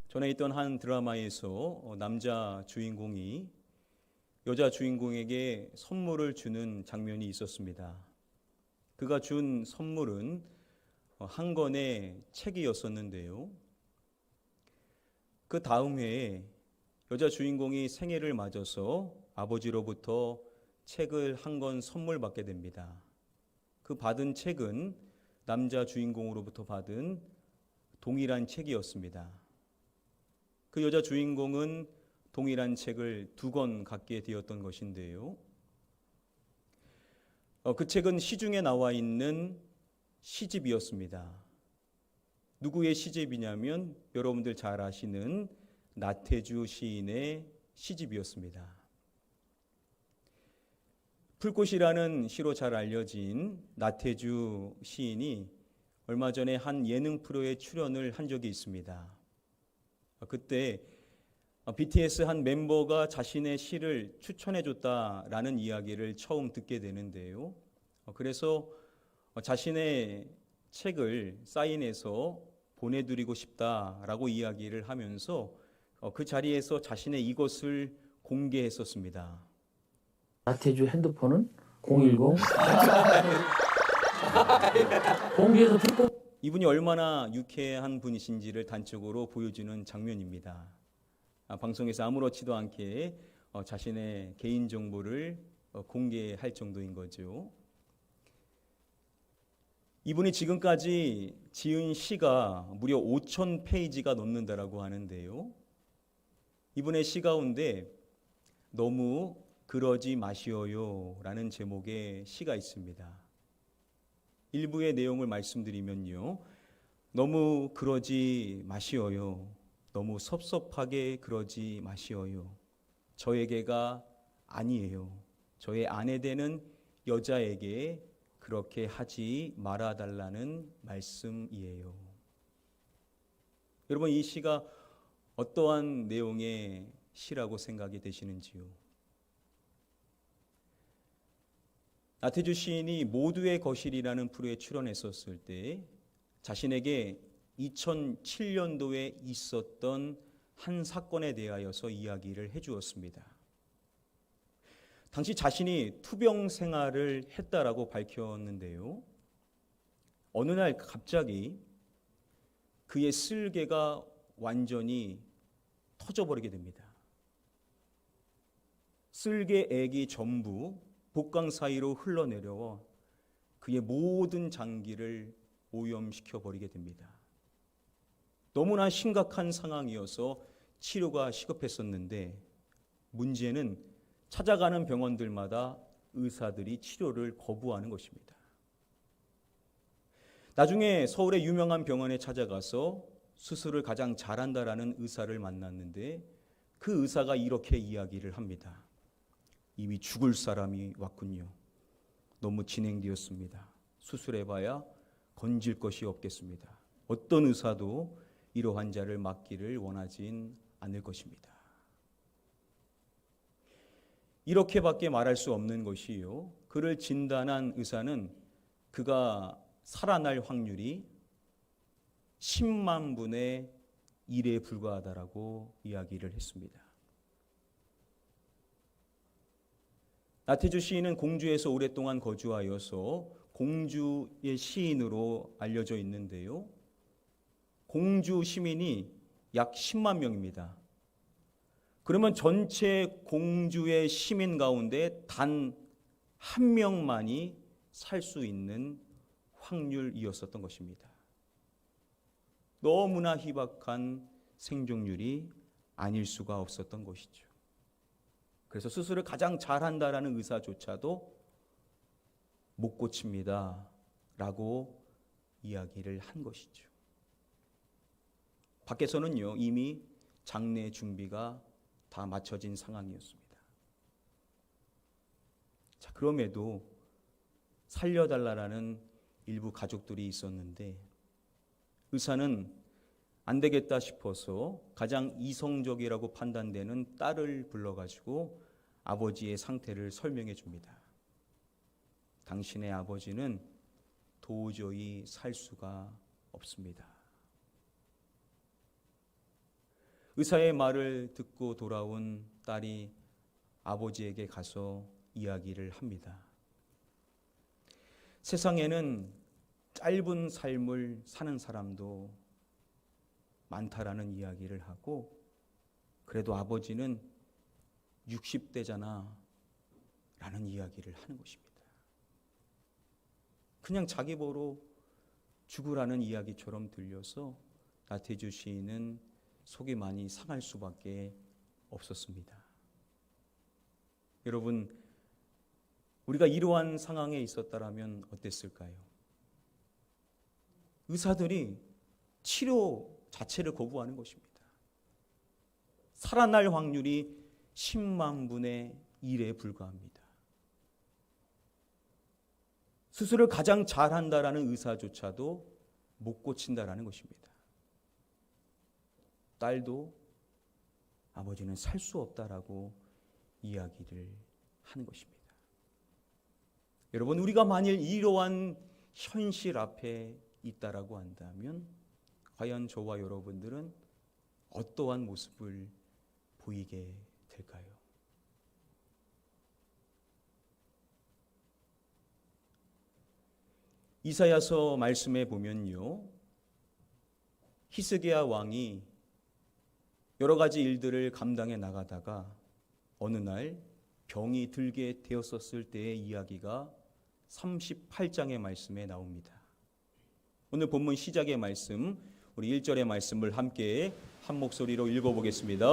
전에 있던 한 드라마에서 남자 주인공이 여자 주인공에게 선물을 주는 장면이 있었습니다. 그가 준 선물은 한 권의 책이었었는데요. 그 다음 해에 여자 주인공이 생일을 맞아서 아버지로부터 책을 한 권 선물 받게 됩니다. 그 받은 책은 남자 주인공으로부터 받은 동일한 책이었습니다. 그 여자 주인공은 동일한 책을 두 권 갖게 되었던 것인데요. 그 책은 시중에 나와 있는 시집이었습니다. 누구의 시집이냐면 여러분들 잘 아시는 나태주 시인의 시집이었습니다. 풀꽃이라는 시로 잘 알려진 나태주 시인이 얼마 전에 한 예능 프로에 출연을 한 적이 있습니다. 그때 BTS 한 멤버가 자신의 시를 추천해 줬다라는 이야기를 처음 듣게 되는데요. 그래서 자신의 책을 사인해서 보내드리고 싶다라고 이야기를 하면서 그 자리에서 자신의 이것을 공개했었습니다. 나태주 핸드폰은 010 공개해서 듣고 이분이 얼마나 유쾌한 분이신지를 단적으로 보여주는 장면입니다. 방송에서 아무렇지도 않게 자신의 개인정보를 공개할 정도인 거죠. 이분이 지금까지 지은 시가 무려 5,000페이지가 넘는다라고 하는데요. 이분의 시 가운데 너무 그러지 마시어요 라는 제목의 시가 있습니다. 일부의 내용을 말씀드리면요. 너무 그러지 마시어요. 너무 섭섭하게 그러지 마시어요. 저에게가 아니에요. 저의 아내 되는 여자에게 그렇게 하지 말아달라는 말씀이에요. 여러분, 이 시가 어떠한 내용의 시라고 생각이 되시는지요? 나태주 시인이 모두의 거실이라는 프로에 출연했었을 때 자신에게 2007년도에 있었던 한 사건에 대하여서 이야기를 해주었습니다. 당시 자신이 투병 생활을 했다라고 밝혔는데요. 어느 날 갑자기 그의 쓸개가 완전히 터져버리게 됩니다. 쓸개액이 전부 복강 사이로 흘러내려와 그의 모든 장기를 오염시켜 버리게 됩니다. 너무나 심각한 상황이어서 치료가 시급했었는데 문제는 찾아가는 병원들마다 의사들이 치료를 거부하는 것입니다. 나중에 서울의 유명한 병원에 찾아가서 수술을 가장 잘한다라는 의사를 만났는데 그 의사가 이렇게 이야기를 합니다. 이미 죽을 사람이 왔군요. 너무 진행되었습니다. 수술해봐야 건질 것이 없겠습니다. 어떤 의사도 이러한 자를 막기를 원하진 않을 것입니다. 이렇게밖에 말할 수 없는 것이요. 그를 진단한 의사는 그가 살아날 확률이 10만 분의 1에 불과하다라고 이야기를 했습니다. 나태주 시인은 공주에서 오랫동안 거주하여서 공주의 시인으로 알려져 있는데요. 공주 시민이 약 10만 명입니다. 그러면 전체 공주의 시민 가운데 단 한 명만이 살 수 있는 확률이었었던 것입니다. 너무나 희박한 생존율이 아닐 수가 없었던 것이죠. 그래서 수술을 가장 잘한다라는 의사조차도 못 고칩니다 라고 이야기를 한 것이죠. 밖에서는요 이미 장례 준비가 다 마쳐진 상황이었습니다. 자, 그럼에도 살려달라는 일부 가족들이 있었는데 의사는 안 되겠다 싶어서 가장 이성적이라고 판단되는 딸을 불러가지고 아버지의 상태를 설명해 줍니다. 당신의 아버지는 도저히 살 수가 없습니다. 의사의 말을 듣고 돌아온 딸이 아버지에게 가서 이야기를 합니다. 세상에는 짧은 삶을 사는 사람도 많다라는 이야기를 하고, 그래도 아버지는 60대잖아 라는 이야기를 하는 것입니다. 그냥 자기 보러 죽으라는 이야기처럼 들려서 나태주 시인은 속이 많이 상할 수밖에 없었습니다. 여러분, 우리가 이러한 상황에 있었다면 어땠을까요? 의사들이 치료 자체를 거부하는 것입니다. 살아날 확률이 10만 분의 1에 불과합니다. 수술을 가장 잘한다라는 의사조차도 못 고친다라는 것입니다. 딸도 아버지는 살 수 없다라고 이야기를 하는 것입니다. 여러분, 우리가 만일 이러한 현실 앞에 있다라고 한다면 과연 저와 여러분들은 어떠한 모습을 보이게 될까요? 이사야서 말씀에 보면요, 히스기야 왕이 여러 가지 일들을 감당해 나가다가 어느 날 병이 들게 되었었을 때의 이야기가 38장의 말씀에 나옵니다. 오늘 본문 시작의 말씀, 우리 1절의 말씀을 함께 한 목소리로 읽어보겠습니다.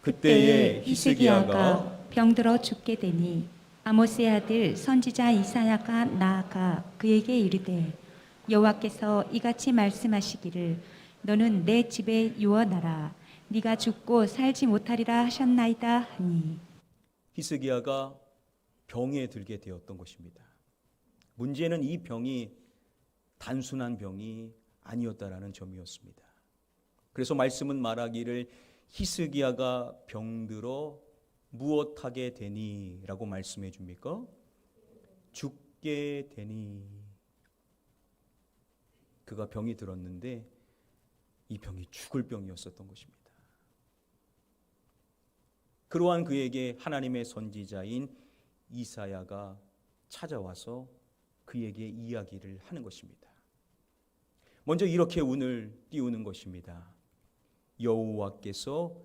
그때에 히스기야가 병들어 죽게 되니 아모스의 아들 선지자 이사야가 나아가 그에게 이르되 여호와께서 이같이 말씀하시기를 너는 내 집에 유언하라 네가 죽고 살지 못하리라 하셨나이다 하니. 히스기야가 병에 들게 되었던 것입니다. 문제는 이 병이 단순한 병이 아니었다라는 점이었습니다. 그래서 말씀은 말하기를 히스기야가 병들어 무엇하게 되니? 라고 말씀해 줍니까? 죽게 되니. 그가 병이 들었는데 이 병이 죽을 병이었었던 것입니다. 그러한 그에게 하나님의 선지자인 이사야가 찾아와서 그에게 이야기를 하는 것입니다. 먼저 이렇게 운을 띄우는 것입니다. 여호와께서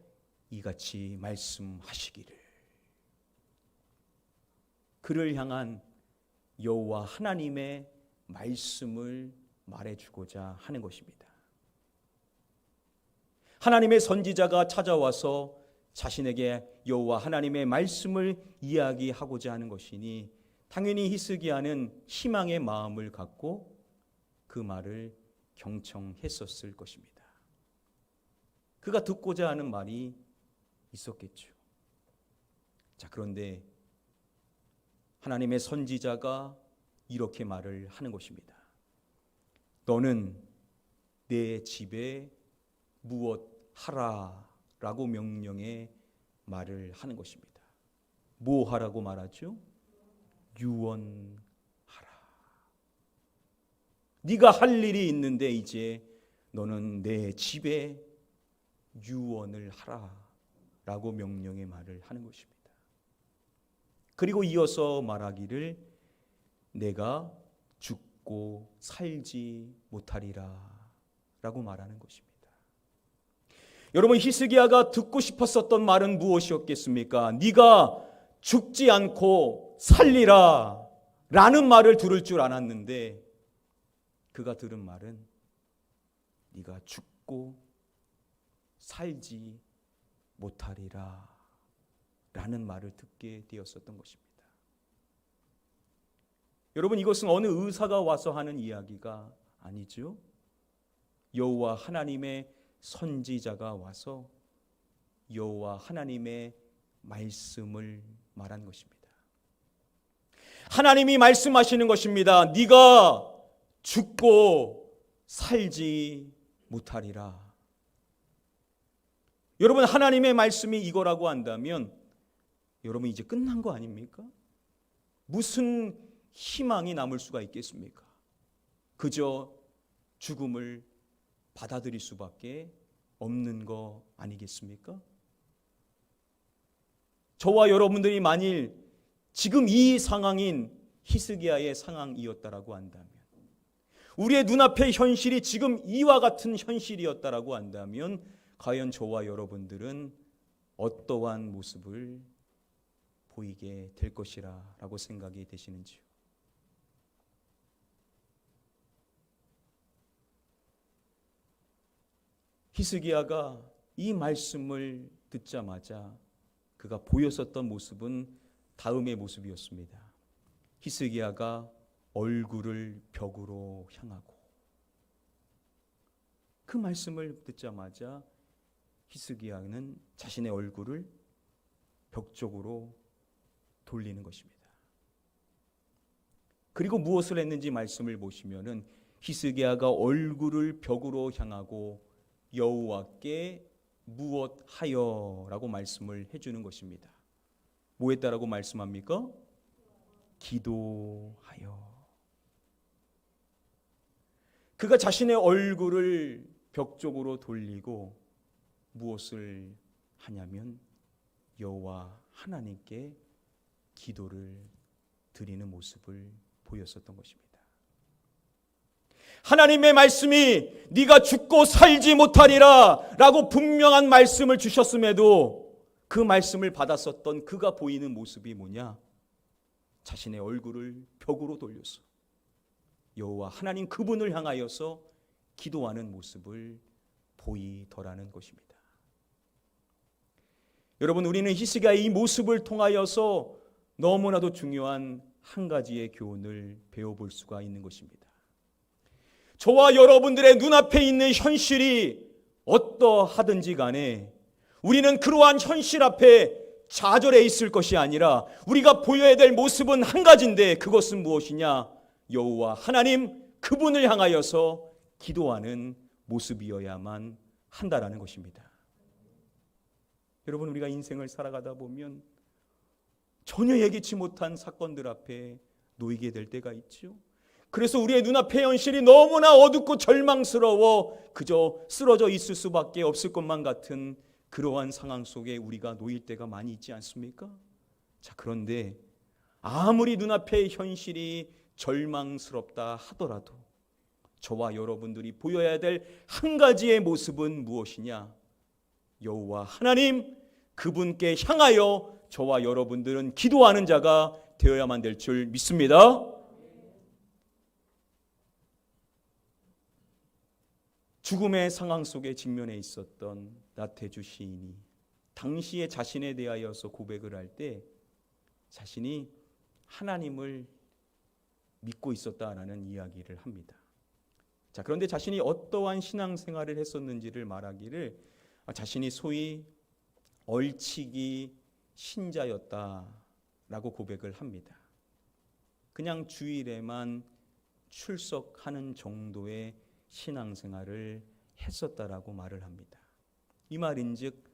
이같이 말씀하시기를. 그를 향한 여호와 하나님의 말씀을 말해주고자 하는 것입니다. 하나님의 선지자가 찾아와서 자신에게 여호와 하나님의 말씀을 이야기하고자 하는 것이니 당연히 히스기야는 희망의 마음을 갖고 그 말을 경청했었을 것입니다. 그가 듣고자 하는 말이 있었겠죠. 자, 그런데 하나님의 선지자가 이렇게 말을 하는 것입니다. 너는 내 집에 무엇 하라 라고 명령해 말을 하는 것입니다. 뭐 하라고 말하죠? 유언하라. 네가 할 일이 있는데 이제 너는 내 집에 유언을 하라 라고 명령의 말을 하는 것입니다. 그리고 이어서 말하기를 내가 죽고 살지 못하리라 라고 말하는 것입니다. 여러분, 히스기야가 듣고 싶었었던 말은 무엇이었겠습니까? 네가 죽지 않고 살리라 라는 말을 들을 줄 알았는데 그가 들은 말은 네가 죽고 살지 못하리라 라는 말을 듣게 되었었던 것입니다. 여러분, 이것은 어느 의사가 와서 하는 이야기가 아니죠. 여호와 하나님의 선지자가 와서 여호와 하나님의 말씀을 말한 것입니다. 하나님이 말씀하시는 것입니다. 네가 죽고 살지 못하리라. 여러분, 하나님의 말씀이 이거라고 한다면 여러분 이제 끝난 거 아닙니까? 무슨 희망이 남을 수가 있겠습니까? 그저 죽음을 받아들일 수밖에 없는 거 아니겠습니까? 저와 여러분들이 만일 지금 이 상황인 히스기야의 상황이었다라고 한다면, 우리의 눈앞의 현실이 지금 이와 같은 현실이었다라고 한다면, 과연 저와 여러분들은 어떠한 모습을 보이게 될 것이라고 생각이 되시는지요? 히스기야가 이 말씀을 듣자마자 그가 보였었던 모습은 다음의 모습이었습니다. 히스기야가 얼굴을 벽으로 향하고, 그 말씀을 듣자마자 히스기야는 자신의 얼굴을 벽 쪽으로 돌리는 것입니다. 그리고 무엇을 했는지 말씀을 보시면은 히스기야가 얼굴을 벽으로 향하고 여호와께 무엇하여라고 말씀을 해주는 것입니다. 뭐 했다라고 말씀합니까? 기도하여. 그가 자신의 얼굴을 벽 쪽으로 돌리고 무엇을 하냐면 여호와 하나님께 기도를 드리는 모습을 보였었던 것입니다. 하나님의 말씀이 네가 죽고 살지 못하리라 라고 분명한 말씀을 주셨음에도 그 말씀을 받았었던 그가 보이는 모습이 뭐냐? 자신의 얼굴을 벽으로 돌려서 여호와 하나님 그분을 향하여서 기도하는 모습을 보이더라는 것입니다. 여러분, 우리는 히스기야의 이 모습을 통하여서 너무나도 중요한 한 가지의 교훈을 배워볼 수가 있는 것입니다. 저와 여러분들의 눈앞에 있는 현실이 어떠하든지 간에 우리는 그러한 현실 앞에 좌절해 있을 것이 아니라 우리가 보여야 될 모습은 한 가지인데, 그것은 무엇이냐? 여호와 하나님 그분을 향하여서 기도하는 모습이어야만 한다라는 것입니다. 여러분, 우리가 인생을 살아가다 보면 전혀 예기치 못한 사건들 앞에 놓이게 될 때가 있죠. 그래서 우리의 눈앞의 현실이 너무나 어둡고 절망스러워 그저 쓰러져 있을 수밖에 없을 것만 같은 그러한 상황 속에 우리가 놓일 때가 많이 있지 않습니까? 자, 그런데 아무리 눈앞의 현실이 절망스럽다 하더라도 저와 여러분들이 보여야 될 한 가지의 모습은 무엇이냐? 여호와 하나님 그분께 향하여 저와 여러분들은 기도하는 자가 되어야만 될 줄 믿습니다. 죽음의 상황 속에 직면해 있었던 나태주 시인이 당시에 자신에 대하여서 고백을 할 때 자신이 하나님을 믿고 있었다라는 이야기를 합니다. 자, 그런데 자신이 어떠한 신앙생활을 했었는지를 말하기를 자신이 소위 얼치기 신자였다라고 고백을 합니다. 그냥 주일에만 출석하는 정도의 신앙생활을 했었다라고 말을 합니다. 이 말인즉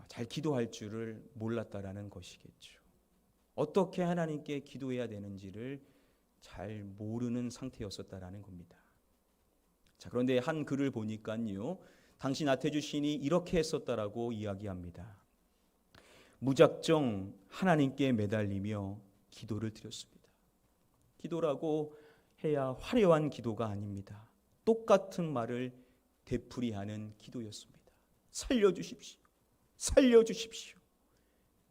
잘 기도할 줄을 몰랐다라는 것이겠죠. 어떻게 하나님께 기도해야 되는지를 잘 모르는 상태였었다라는 겁니다. 자, 그런데 한 글을 보니까요, 당시 나태주 시인이 이렇게 했었다라고 이야기합니다. 무작정 하나님께 매달리며 기도를 드렸습니다. 기도라고 해야 화려한 기도가 아닙니다. 똑같은 말을 되풀이하는 기도였습니다. 살려주십시오. 살려주십시오.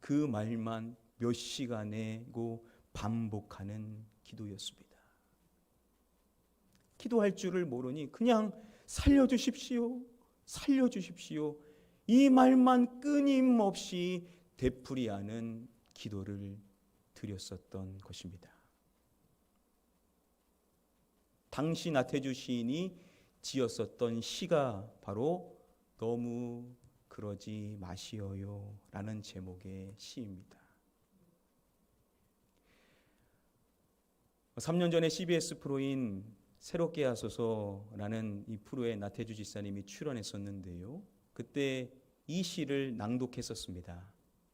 그 말만 몇 시간에고 반복하는 기도였습니다. 기도할 줄을 모르니 그냥 살려주십시오. 살려주십시오. 이 말만 끊임없이 되풀이하는 기도를 드렸었던 것입니다. 당시 나태주 시인이 지었었던 시가 바로 너무 그러지 마시어요 라는 제목의 시입니다. 3년 전에 CBS 프로인 새롭게 하소서라는 이 프로에 나태주 집사님이 출연했었는데요. 그때 이 시를 낭독했었습니다.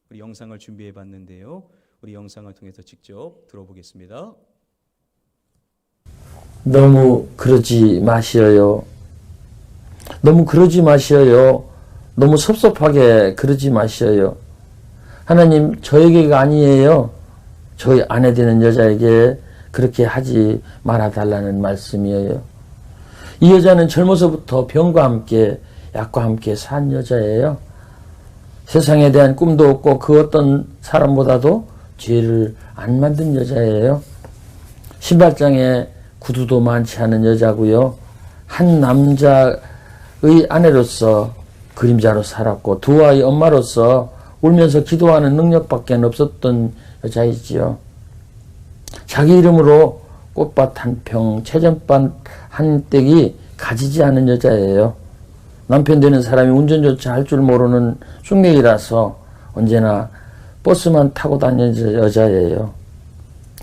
우리 영상을 준비해 봤는데요. 우리 영상을 통해서 직접 들어보겠습니다. 너무 그러지 마시어요. 너무 그러지 마셔요. 너무 섭섭하게 그러지 마셔요. 하나님, 저에게가 아니에요. 저희 아내 되는 여자에게 그렇게 하지 말아달라는 말씀이에요. 이 여자는 젊어서부터 병과 함께 약과 함께 산 여자예요. 세상에 대한 꿈도 없고 그 어떤 사람보다도 죄를 안 만든 여자예요. 신발장에 구두도 많지 않은 여자고요. 한 남자의 아내로서 그림자로 살았고 두 아이 엄마로서 울면서 기도하는 능력밖에 없었던 여자이지요. 자기 이름으로 꽃밭 한 평, 채전밭 한 떼기 가지지 않은 여자예요. 남편 되는 사람이 운전조차 할 줄 모르는 숙맥이라서 언제나 버스만 타고 다니는 여자예요.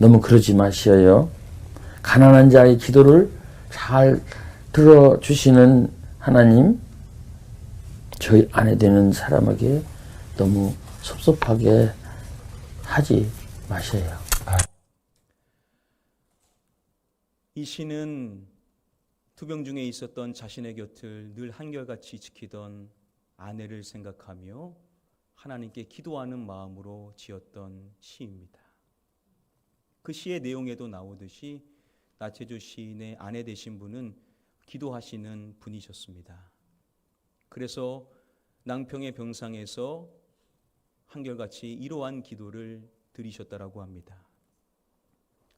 너무 그러지 마시어요. 가난한 자의 기도를 잘 들어주시는 하나님, 저희 아내 되는 사람에게 너무 섭섭하게 하지 마셔요. 이 시는 투병 중에 있었던 자신의 곁을 늘 한결같이 지키던 아내를 생각하며 하나님께 기도하는 마음으로 지었던 시입니다. 그 시의 내용에도 나오듯이 나태주 시인의 아내 되신 분은 기도하시는 분이셨습니다. 그래서 낭평의 병상에서 한결같이 이러한 기도를 드리셨다라고 합니다.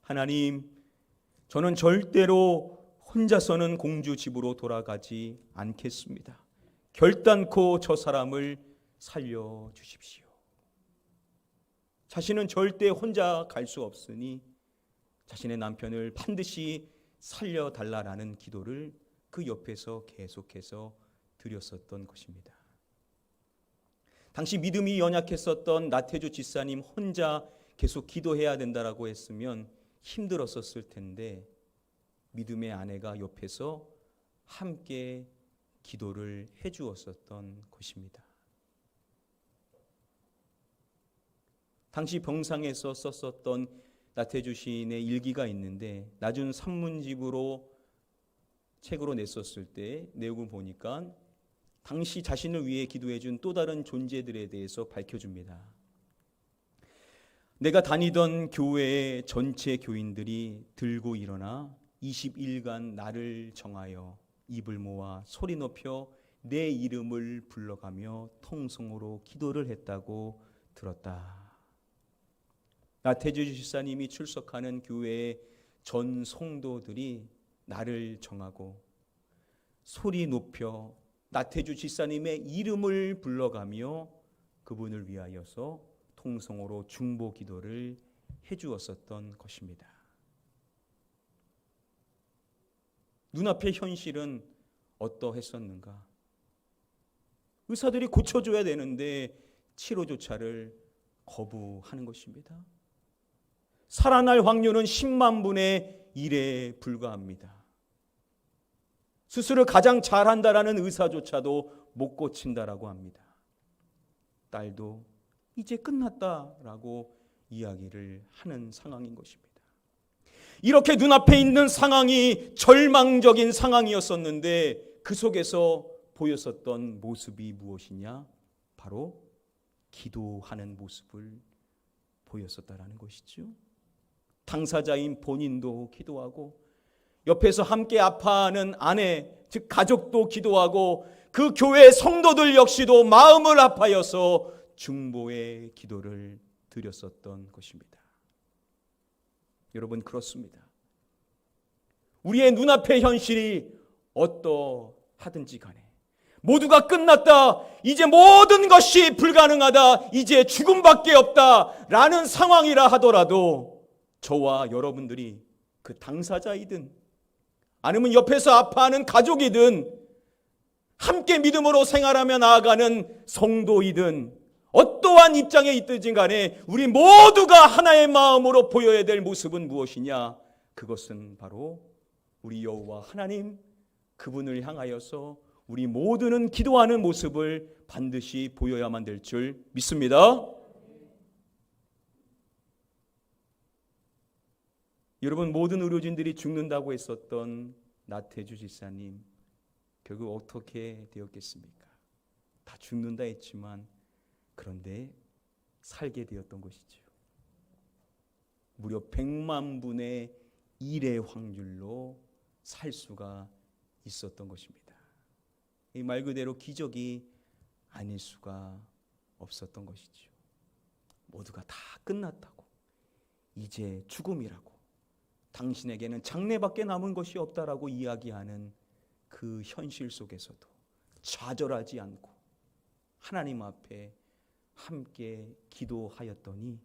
하나님, 저는 절대로 혼자서는 공주 집으로 돌아가지 않겠습니다. 결단코 저 사람을 살려주십시오. 자신은 절대 혼자 갈 수 없으니 자신의 남편을 반드시 살려달라라는 기도를 그 옆에서 계속해서 드렸었던 것입니다. 당시 믿음이 연약했었던 나태주 집사님 혼자 계속 기도해야 된다라고 했으면 힘들었었을 텐데 믿음의 아내가 옆에서 함께 기도를 해주었었던 것입니다. 당시 병상에서 썼었던 나태주 시인의 일기가 있는데 낮은 산문집으로 책으로 냈었을 때 내용을 보니까 당시 자신을 위해 기도해준 또 다른 존재들에 대해서 밝혀줍니다. 내가 다니던 교회의 전체 교인들이 들고 일어나 20일간 나를 정하여 입을 모아 소리 높여 내 이름을 불러가며 통성으로 기도를 했다고 들었다. 나태주 집사님이 출석하는 교회의 전 성도들이 나를 정하고 소리 높여 나태주 집사님의 이름을 불러가며 그분을 위하여서 통성으로 중보 기도를 해주었었던 것입니다. 눈앞의 현실은 어떠했었는가? 의사들이 고쳐줘야 되는데 치료조차를 거부하는 것입니다. 살아날 확률은 10만 분의 1에 불과합니다. 수술을 가장 잘한다라는 의사조차도 못 고친다라고 합니다. 딸도 이제 끝났다라고 이야기를 하는 상황인 것입니다. 이렇게 눈앞에 있는 상황이 절망적인 상황이었었는데 그 속에서 보였었던 모습이 무엇이냐? 바로 기도하는 모습을 보였었다라는 것이죠. 당사자인 본인도 기도하고 옆에서 함께 아파하는 아내, 즉 가족도 기도하고 그 교회 성도들 역시도 마음을 아파여서 중보의 기도를 드렸었던 것입니다. 여러분, 그렇습니다. 우리의 눈앞의 현실이 어떠하든지 간에 모두가 끝났다, 이제 모든 것이 불가능하다, 이제 죽음밖에 없다 라는 상황이라 하더라도 저와 여러분들이 그 당사자이든 아니면 옆에서 아파하는 가족이든 함께 믿음으로 생활하며 나아가는 성도이든 어떠한 입장에 있든지 간에 우리 모두가 하나의 마음으로 보여야 될 모습은 무엇이냐? 그것은 바로 우리 여호와 하나님, 그분을 향하여서 우리 모두는 기도하는 모습을 반드시 보여야만 될 줄 믿습니다. 여러분, 모든 의료진들이 죽는다고 했었던 나태주 집사님, 결국 어떻게 되었겠습니까? 다 죽는다 했지만 그런데 살게 되었던 것이죠. 무려 100만 분의 1의 확률로 살 수가 있었던 것입니다. 이 말 그대로 기적이 아닐 수가 없었던 것이죠. 모두가 다 끝났다고, 이제 죽음이라고, 당신에게는 장래밖에 남은 것이 없다라고 이야기하는 그 현실 속에서도 좌절하지 않고 하나님 앞에 함께 기도하였더니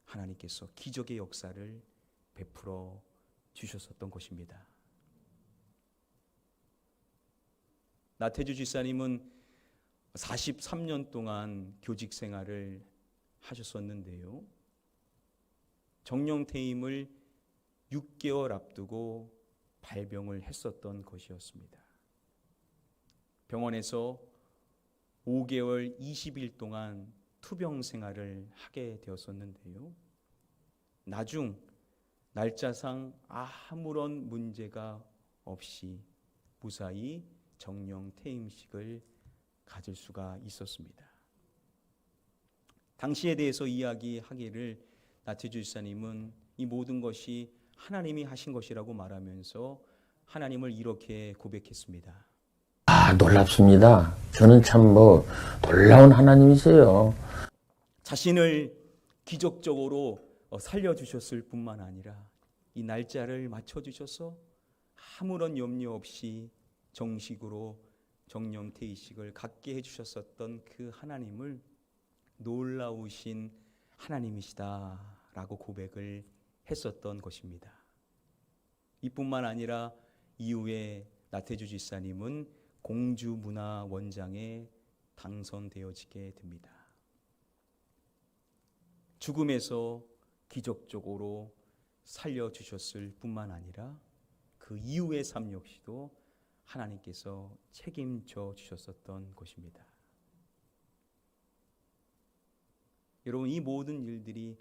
하나님께서 기적의 역사를 베풀어 주셨었던 것입니다. 나태주 집사님은 43년 동안 교직 생활을 하셨었는데요. 정령 퇴임을 6개월 앞두고 발병을 했었던 것이었습니다. 병원에서 5개월 20일 동안 투병 생활을 하게 되었었는데요. 나중 날짜상 아무런 문제가 없이 무사히 정령 퇴임식을 가질 수가 있었습니다. 당시에 대해서 이야기하기를 나태주 집사님은 이 모든 것이 하나님이 하신 것이라고 말하면서 하나님을 이렇게 고백했습니다. 놀랍습니다. 저는 참 놀라운 하나님이세요. 자신을 기적적으로 살려주셨을 뿐만 아니라 이 날짜를 맞춰주셔서 아무런 염려 없이 정식으로 정령 퇴임식을 갖게 해주셨었던 그 하나님을 놀라우신 하나님이시다라고 고백을 했었던 것입니다. 이뿐만 아니라 이후에 나태주 집사님은 공주문화원장에 당선되어지게 됩니다. 죽음에서 기적적으로 살려주셨을 뿐만 아니라 그 이후의 삶 역시도 하나님께서 책임져 주셨었던 것입니다. 여러분, 이 모든 일들이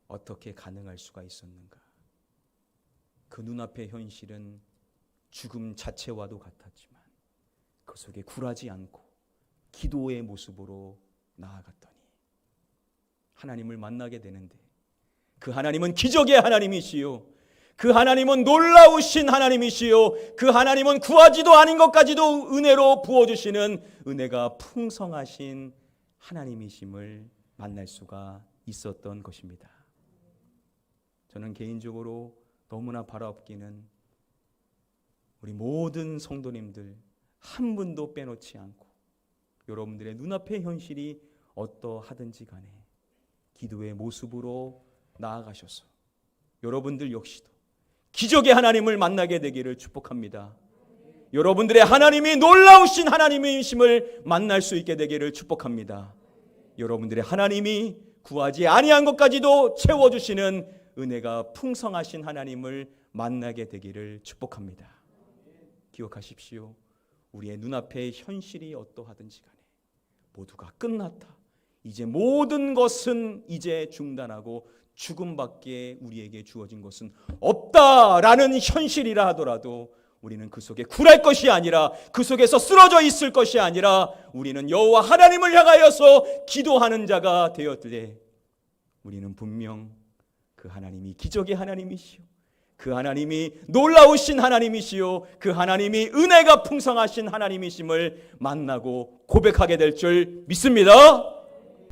어떻게 가능할 수가 있었는가? 그 눈앞의 현실은 죽음 자체와도 같았지만 그 속에 굴하지 않고 기도의 모습으로 나아갔더니 하나님을 만나게 되는데, 그 하나님은 기적의 하나님이시요, 그 하나님은 놀라우신 하나님이시요, 그 하나님은 구하지도 않은 것까지도 은혜로 부어주시는 은혜가 풍성하신 하나님이심을 만날 수가 있었던 것입니다. 저는 개인적으로 너무나 바라옵기는 우리 모든 성도님들 한 분도 빼놓지 않고 여러분들의 눈앞의 현실이 어떠하든지 간에 기도의 모습으로 나아가셔서 여러분들 역시도 기적의 하나님을 만나게 되기를 축복합니다. 여러분들의 하나님이 놀라우신 하나님이심을 만날 수 있게 되기를 축복합니다. 여러분들의 하나님이 구하지 아니한 것까지도 채워주시는 은혜가 풍성하신 하나님을 만나게 되기를 축복합니다. 기억하십시오. 우리의 눈앞의 현실이 어떠하든지 간에 모두가 끝났다, 이제 모든 것은 이제 중단하고 죽음밖에 우리에게 주어진 것은 없다라는 현실이라 하더라도 우리는 그 속에 굴할 것이 아니라, 그 속에서 쓰러져 있을 것이 아니라 우리는 여호와 하나님을 향하여서 기도하는 자가 되었되, 우리는 분명 그 하나님이 기적의 하나님이시오, 그 하나님이 놀라우신 하나님이시오, 그 하나님이 은혜가 풍성하신 하나님이심을 만나고 고백하게 될 줄 믿습니다.